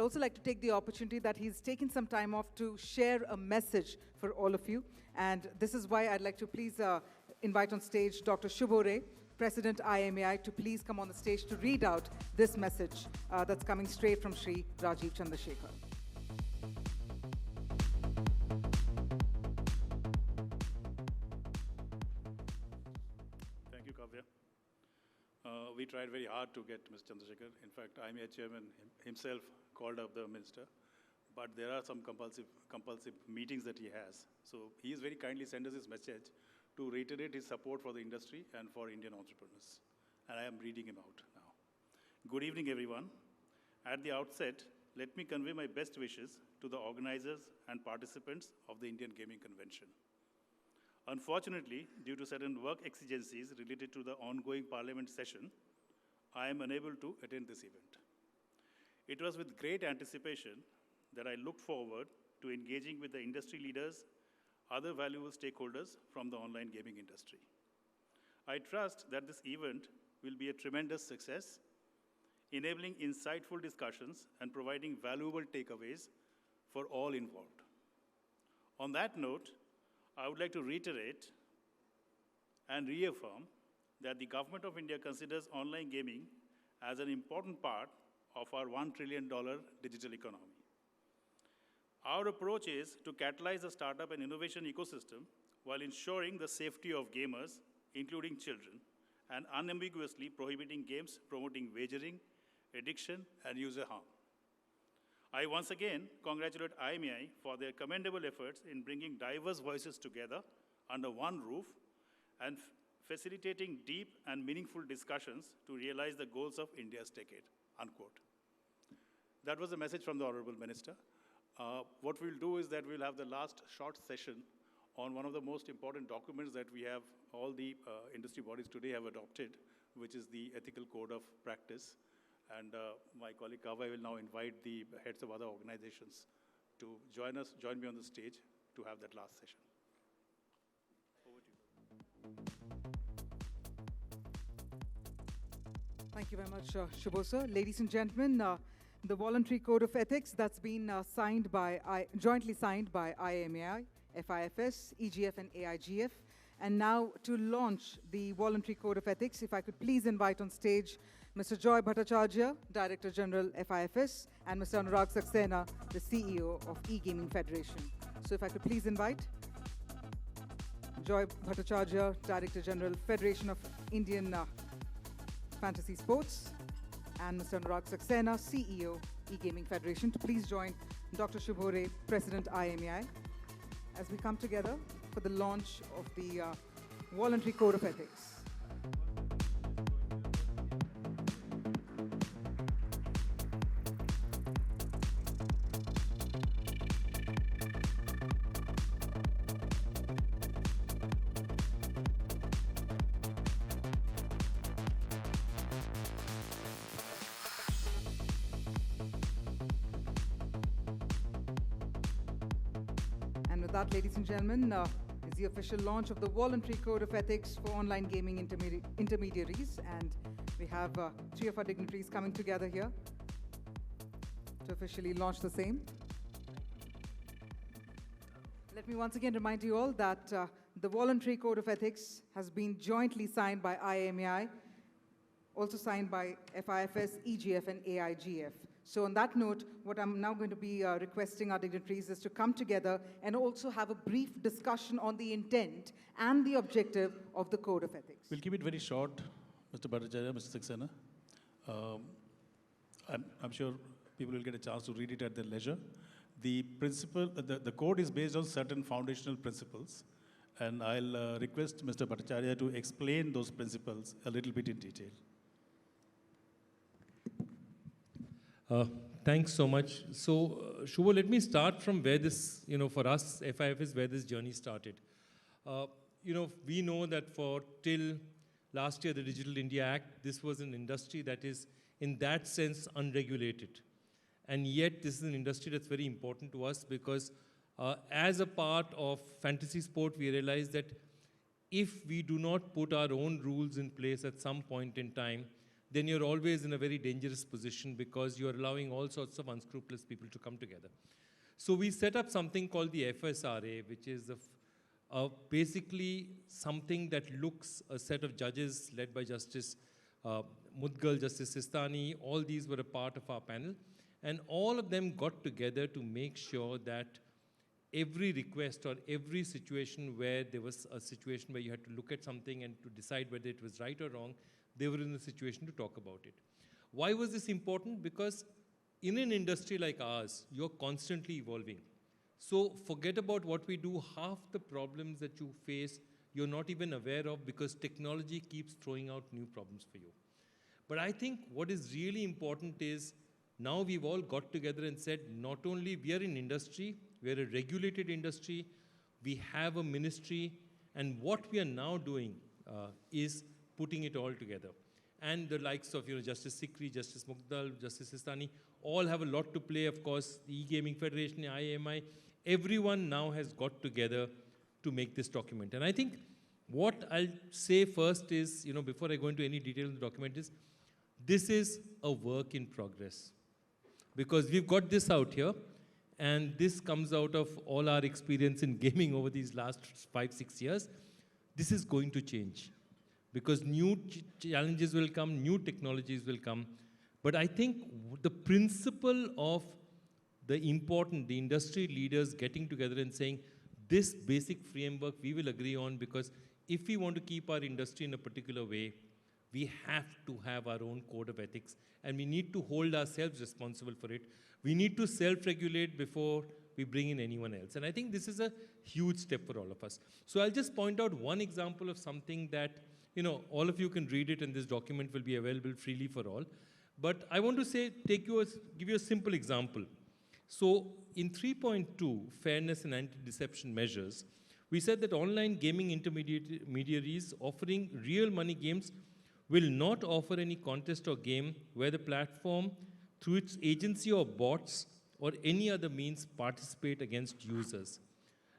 also like to take the opportunity that he's taken some time off to share a message for all of you. And this is why I'd like to please invite on stage Dr. Shubhore, President IAMAI, to please come on the stage to read out this message that's coming straight from Shri Rajiv Chandrasekhar. Thank you, Kavya. We tried very hard to get Mr. Chandrasekhar. In fact, IAMAI chairman himself called up the minister, but there are some compulsive meetings that he has. So he has very kindly sent us his message to reiterate his support for the industry and for Indian entrepreneurs. And I am reading him out now. Good evening, everyone. At the outset, let me convey my best wishes to the organizers and participants of the Indian Gaming Convention. Unfortunately, due to certain work exigencies related to the ongoing Parliament session, I am unable to attend this event. It was with great anticipation that I looked forward to engaging with the industry leaders, other valuable stakeholders from the online gaming industry. I trust that this event will be a tremendous success, enabling insightful discussions and providing valuable takeaways for all involved. On that note, I would like to reiterate and reaffirm that the Government of India considers online gaming as an important part of our $1 trillion digital economy. Our approach is to catalyze the startup and innovation ecosystem while ensuring the safety of gamers, including children, and unambiguously prohibiting games promoting wagering, addiction, and user harm. I once again congratulate IAMAI for their commendable efforts in bringing diverse voices together under one roof and facilitating deep and meaningful discussions to realize the goals of India's decade, unquote. That was a message from the Honorable Minister. What we'll do is that we'll have the last short session on one of the most important documents that we have, all the industry bodies today have adopted, which is the Ethical Code of Practice. And my colleague Kavya will now invite the heads of other organizations to join me on the stage to have that last session. Over to you. Thank you very much, Shubho sir. Ladies and gentlemen, the Voluntary Code of Ethics that's been jointly signed by IAMAI, FIFS, EGF, and AIGF. And now to launch the Voluntary Code of Ethics, if I could please invite on stage Mr. Joy Bhattacharya, Director General, FIFS, and Mr. Anurag Saxena, the CEO of E-Gaming Federation. So if I could please invite Joy Bhattacharya, Director General, Federation of Indian Fantasy Sports, and Mr. Anurag Saxena, CEO, E-Gaming Federation, to please join Dr. Shubhore, President IAMAI, as we come together for the launch of the Voluntary Code of Ethics. And with that, ladies and gentlemen, is the official launch of the Voluntary Code of Ethics for online gaming intermediaries. And we have three of our dignitaries coming together here to officially launch the same. Let me once again remind you all that the Voluntary Code of Ethics has been jointly signed by IAMAI, also signed by FIFS, EGF, and AIGF. So on that note, what I'm now going to be requesting our dignitaries is to come together and also have a brief discussion on the intent and the objective of the Code of Ethics. We'll keep it very short, Mr. Bhattacharya, Mr. Saxena. I'm sure people will get a chance to read it at their leisure. The code is based on certain foundational principles, and I'll request Mr. Bhattacharya to explain those principles a little bit in detail. Thanks so much. So, Shubho, let me start from where this, for us, FIFS, where this journey started. We know that for till last year, the Digital India Act, this was an industry that is, in that sense, unregulated. And yet, this is an industry that's very important to us because as a part of fantasy sport, we realize that if we do not put our own rules in place at some point in time, then you're always in a very dangerous position because you're allowing all sorts of unscrupulous people to come together. So we set up something called the FSRA, which is basically something that looks, a set of judges led by Justice Mudgal, Justice Sistani, all these were a part of our panel. And all of them got together to make sure that every request or every situation where there was a situation where you had to look at something and to decide whether it was right or wrong, they were in a situation to talk about it. Why was this important? Because in an industry like ours, you're constantly evolving. So forget about what we do. Half the problems that you face, you're not even aware of because technology keeps throwing out new problems for you. But I think what is really important is now we've all got together and said, not only we are in industry, we are a regulated industry, we have a ministry, and what we are now doing is putting it all together. And the likes of Justice Sikri, Justice Mukdal, Justice Sistani, all have a lot to play, of course, the E-Gaming Federation, IAMAI, everyone now has got together to make this document. And I think what I'll say first is, before I go into any detail of the document is, this is a work in progress. Because we've got this out here, and this comes out of all our experience in gaming over these last 5-6 years. This is going to change. Because new challenges will come, new technologies will come. But I think the principle of the industry leaders getting together and saying, this basic framework we will agree on, because if we want to keep our industry in a particular way, we have to have our own code of ethics, and we need to hold ourselves responsible for it. We need to self-regulate before we bring in anyone else. And I think this is a huge step for all of us. So I'll just point out one example of something that, all of you can read it, and this document will be available freely for all. But I want to say, give you a simple example. So in 3.2, Fairness and Anti-Deception Measures, we said that online gaming intermediaries offering real money games will not offer any contest or game where the platform, through its agency or bots or any other means, participate against users.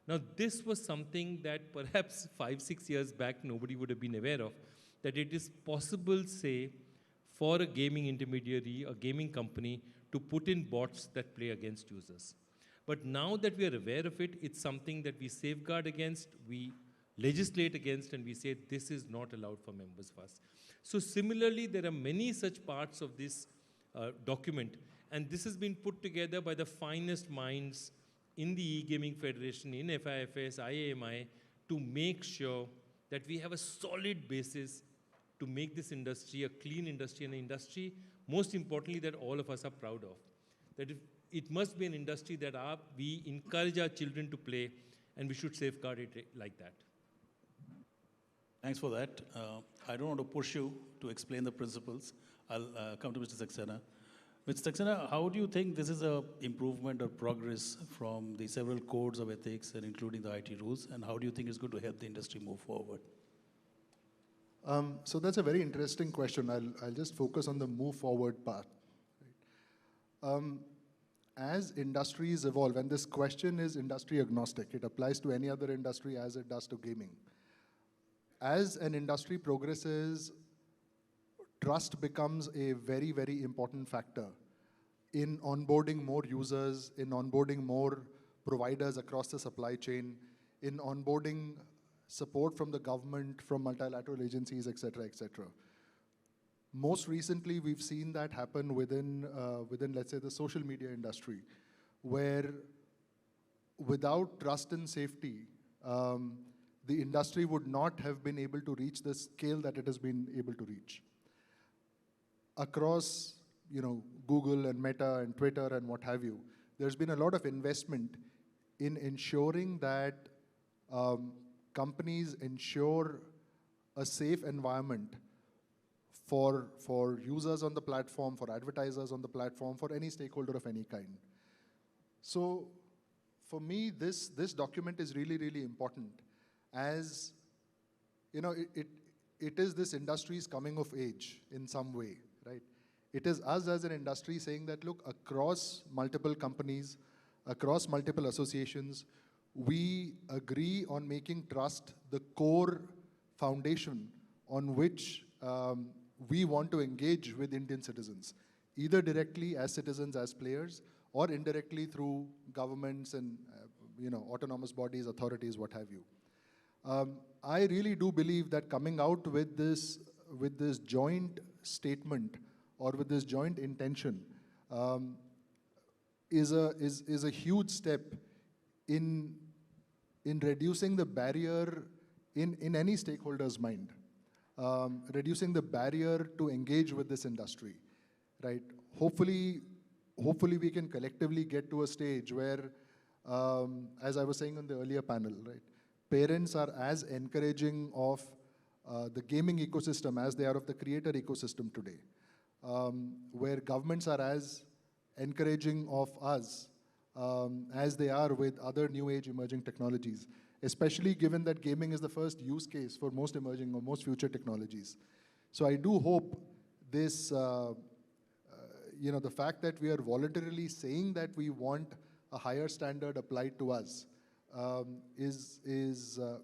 Now, this was something that perhaps 5-6 years back nobody would have been aware of, that it is possible, say, for a gaming intermediary, a gaming company, to put in bots that play against users. But now that we are aware of it, it's something that we safeguard against, we legislate against, and we say this is not allowed for members of us. So similarly, there are many such parts of this document, and this has been put together by the finest minds in the E-Gaming Federation, in FIFS, IAMI, to make sure that we have a solid basis to make this industry a clean industry, and an industry, most importantly, that all of us are proud of. That it must be an industry that we encourage our children to play, and we should safeguard it like that. Thanks for that. I don't want to push you to explain the principles. I'll come to Mr. Saxena. Mr. Saxena, how do you think this is an improvement or progress from the several codes of ethics and including the IT rules, and how do you think it's going to help the industry move forward? So that's a very interesting question. I'll just focus on the move forward part. As industries evolve, and this question is industry agnostic, it applies to any other industry as it does to gaming. As an industry progresses, trust becomes a very, very important factor in onboarding more users, in onboarding more providers across the supply chain, in onboarding support from the government, from multilateral agencies, et cetera, et cetera. Most recently, we've seen that happen within, let's say, the social media industry, where without trust and safety, the industry would not have been able to reach the scale that it has been able to reach. Across, Google and Meta and Twitter and what have you, there's been a lot of investment in ensuring that companies ensure a safe environment for users on the platform, for advertisers on the platform, for any stakeholder of any kind. So for me, this document is really, really important, as it is this industry's coming of age in some way, right? It is us as an industry saying that, look, across multiple companies, across multiple associations, we agree on making trust the core foundation on which we want to engage with Indian citizens, either directly as citizens, as players, or indirectly through governments and autonomous bodies, authorities, what have you. I really do believe that coming out with this joint statement or with this joint intention is a huge step in reducing the barrier in any stakeholder's mind, reducing the barrier to engage with this industry, right? Hopefully we can collectively get to a stage where, as I was saying on the earlier panel, right, parents are as encouraging of the gaming ecosystem as they are of the creator ecosystem today, where governments are as encouraging of us as they are with other new age emerging technologies, especially given that gaming is the first use case for most emerging or most future technologies. So I do hope this, the fact that we are voluntarily saying that we want a higher standard applied to us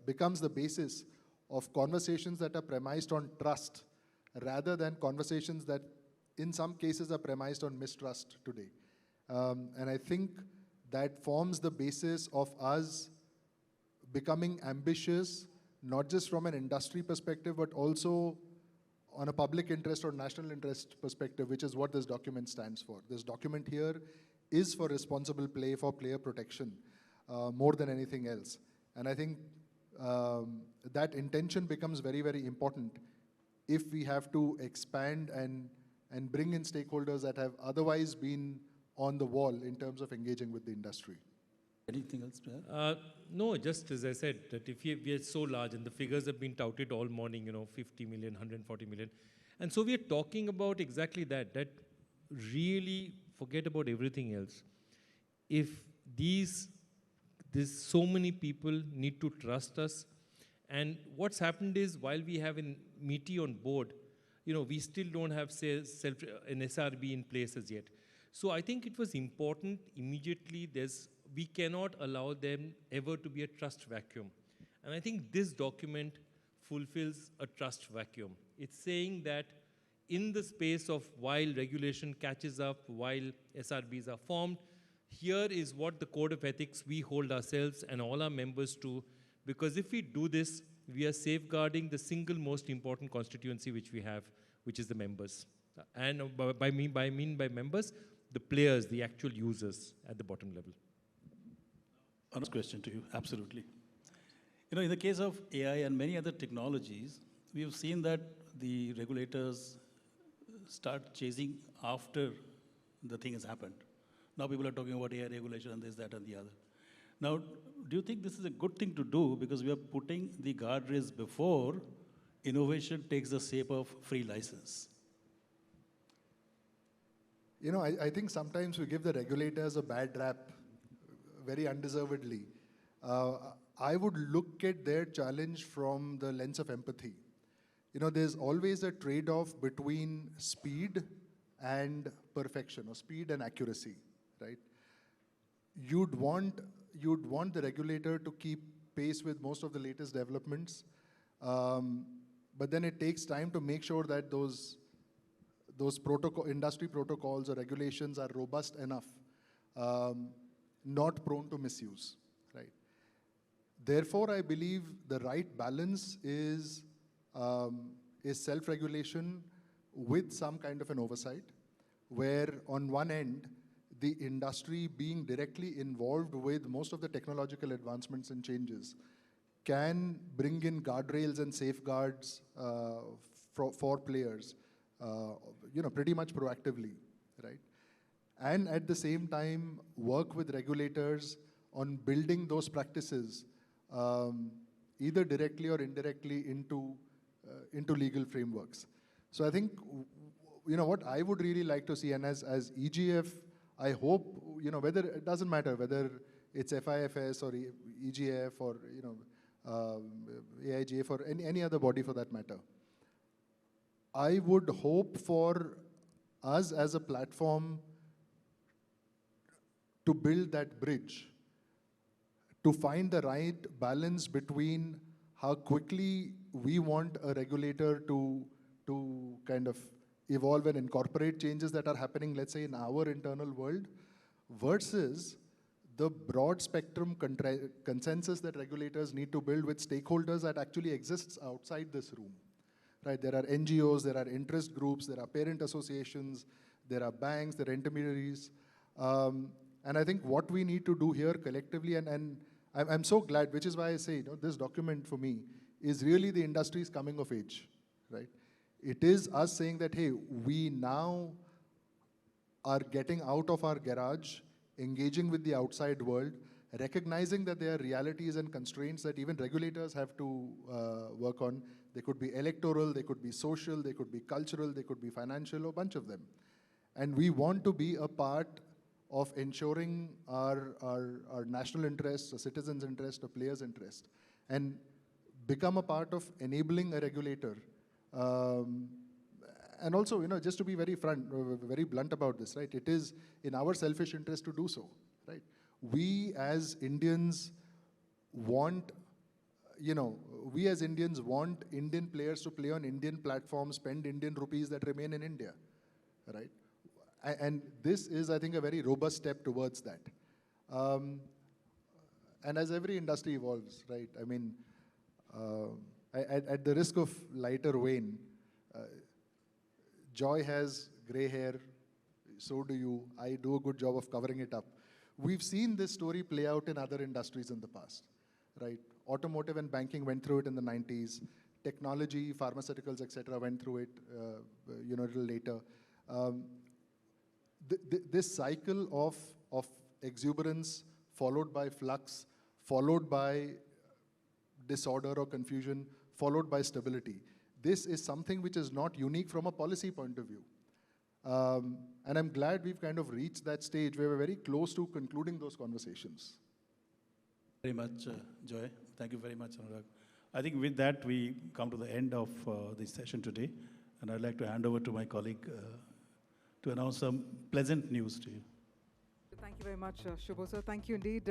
becomes the basis of conversations that are premised on trust rather than conversations that in some cases are premised on mistrust today. And I think that forms the basis of us becoming ambitious, not just from an industry perspective, but also on a public interest or national interest perspective, which is what this document stands for. This document here is for responsible play, for player protection, more than anything else. And I think that intention becomes very, very important if we have to expand and bring in stakeholders that have otherwise been on the wall in terms of engaging with the industry. Anything else to add? No, just as I said, that if we are so large, and the figures have been touted all morning, 50 million, 140 million. And so we are talking about exactly that really forget about everything else. If there's so many people need to trust us, and what's happened is while we have an MeTi on board, we still don't have an SRB in place as yet. So I think it was important immediately we cannot allow them ever to be a trust vacuum. And I think this document fulfills a trust vacuum. It's saying that in the space of while regulation catches up, while SRBs are formed, here is what the code of ethics we hold ourselves and all our members to, because if we do this, we are safeguarding the single most important constituency which we have, which is the members. And by members, the players, the actual users at the bottom level. Another question to you, absolutely. In the case of AI and many other technologies, we have seen that the regulators start chasing after the thing has happened. Now people are talking about AI regulation and this, that, and the other. Now, do you think this is a good thing to do because we are putting the guardrails before innovation takes the shape of free license? I think sometimes we give the regulators a bad rap, very undeservedly. I would look at their challenge from the lens of empathy. There's always a trade-off between speed and perfection, or speed and accuracy, right? You'd want the regulator to keep pace with most of the latest developments, but then it takes time to make sure that those industry protocols or regulations are robust enough, not prone to misuse, right? Therefore, I believe the right balance is self-regulation with some kind of an oversight, where on one end, the industry being directly involved with most of the technological advancements and changes can bring in guardrails and safeguards for players, pretty much proactively, right? And at the same time, work with regulators on building those practices, either directly or indirectly into legal frameworks. So I think, what I would really like to see, and as EGF, I hope, whether, it doesn't matter whether it's FIFS or EGF or, AIGF or any other body for that matter. I would hope for us as a platform to build that bridge, to find the right balance between how quickly we want a regulator to to kind of evolve and incorporate changes that are happening, let's say, in our internal world, versus the broad spectrum consensus that regulators need to build with stakeholders that actually exists outside this room, right? There are NGOs, there are interest groups, there are parent associations, there are banks, there are intermediaries. And I think what we need to do here collectively, and I'm so glad, which is why I say, this document for me is really the industry's coming of age, right? It is us saying that, hey, we now are getting out of our garage, engaging with the outside world, recognizing that there are realities and constraints that even regulators have to work on. They could be electoral, they could be social, they could be cultural, they could be financial, a bunch of them. And we want to be a part of ensuring our national interests, a citizen's interest, a player's interest, and become a part of enabling a regulator. And also, just to be very very blunt about this, right? It is in our selfish interest to do so, right? We as Indians want, Indian players to play on Indian platforms, spend Indian rupees that remain in India, right? And this is, I think, a very robust step towards that. And as every industry evolves, right? I mean, at the risk of lighter vein, Joy has gray hair, so do you. I do a good job of covering it up. We've seen this story play out in other industries in the past, right? Automotive and banking went through it in the 90s. Technology, pharmaceuticals, etc., went through it, a little later. This cycle of exuberance followed by flux, followed by disorder or confusion, followed by stability. This is something which is not unique from a policy point of view. And I'm glad we've kind of reached that stage where we're very close to concluding those conversations. Very much, Joy. Thank you very much, Anurag. I think with that, we come to the end of this session today. And I'd like to hand over to my colleague to announce some pleasant news to you. Thank you very much, Shubho sir. Thank you indeed.